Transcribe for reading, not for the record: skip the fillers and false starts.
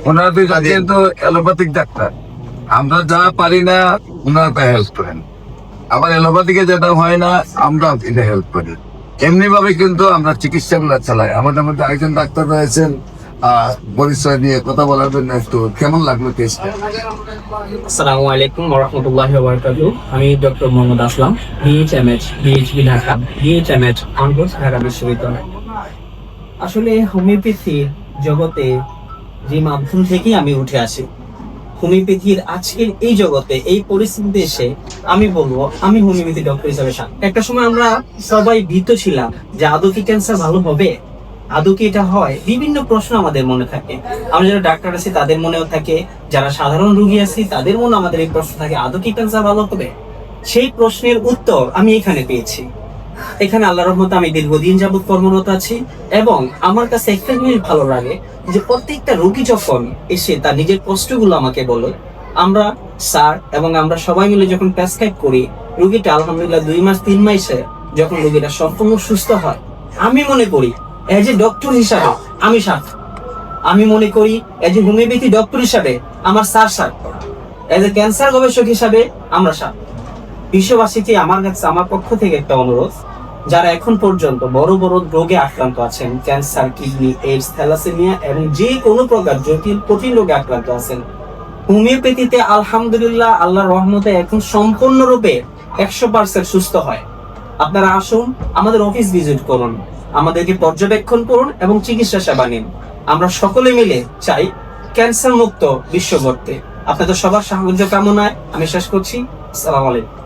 ওনারা দুইজন কিন্তু অ্যালোপ্যাথিক ডাক্তার, আমরা যা পারি না ওনারা তা হেল্প করেন, আবার অ্যালোপ্যাথিকে যেটা হয় না আমরা এটা হেল্প করি। এমনি ভাবে কিন্তু আমরা চিকিৎসাগুলো চালাই। আমাদের মধ্যে একজন ডাক্তার রয়েছেন, পরিচয় নিয়ে কথা বলার জন্য একটু কেমন লাগলো কেসটা? আসসালামু আলাইকুম ওয়া রাহমাতুল্লাহি ওয়া বারাকাতুহু। আমি ডক্টর মোহাম্মদ আসলাম, বিএইচএমএইচ, বিএইচবি ঢাকা, বিএইচএমএইচ অনকোর্স ঢাকা বিশ্ববিদ্যালয়। আসলে হোমিওপ্যাথি জগতে যে মাধ্যম থেকেই আমি উঠে আসি, হোমিওপ্যাথির আজকের এই জগতে এই পরিস্থিতিতে এসে আমি বলবো আমি হোমিওপ্যাথি ডক্টর হিসেবে একটা সময় আমরা সবাই ভীত ছিলাম যে আদৌ কি ক্যান্সার ভালো হবে, আদৌ কি এটা হয়, বিভিন্ন প্রশ্ন আমাদের মনে থাকে। আমরা যারা ডাক্তার আছি তাদের মনেও থাকে, যারা সাধারণ রোগী আছি তাদের মনে আমাদের এই প্রশ্ন থাকে আদৌ কি ক্যান্সার ভালো হবে। সেই প্রশ্নের উত্তর আমি এখানে পেয়েছি। এখানে আল্লাহর রহমতে আমি দীর্ঘদিন যাবত কর্মরত আছি এবং আমার কাছে একটা জিনিস ভালো লাগে যে প্রত্যেকটা রোগী যখন এসে তার নিজের কষ্টগুলো আমাকে বলে, আমরা স্যার এবং আমরা সবাই মিলে যখন প্রেসক্রাইব করি, রোগীটা আলহামদুলিল্লাহ 2 মাস 3 মাসে যখন রোগীটা সম্পূর্ণ সুস্থ হয়, আমি মনে করি এজ এ ডক্টর হিসাবে আমি সার্থক। আমি মনে করি এজ এ হোমিওপ্যাথি ডক্টর হিসাবে আমার স্যার সার্থক, এজ এ ক্যান্সার গবেষক হিসাবে আমরা সার্থক। বিশ্ববাসীকে আমার কাছে আমার পক্ষ থেকে একটা অনুরোধ, যারা এখন পর্যন্ত বড় বড় রোগে আক্রান্ত আছেন, ক্যান্সার, কিডনি, এইডস, থ্যালাসেমিয়া এবং যে কোনো প্রকার জটিল কঠিন রোগে আক্রান্ত আছেন, হোমিওপ্যাথিতে আলহামদুলিল্লাহ আল্লাহর রহমতে এখন সম্পূর্ণরূপে 100% সুস্থ হয়। আপনারা আসুন, আমাদের অফিস ভিজিট করুন, আমাদেরকে পর্যবেক্ষণ করুন এবং চিকিৎসা সেবা নিন। আমরা সকলে মিলে চাই ক্যান্সার মুক্ত বিশ্ব গড়তে। আপনাদের সবার সাহায্য কামনায় আমি শেষ করছি। আসসালামু আলাইকুম।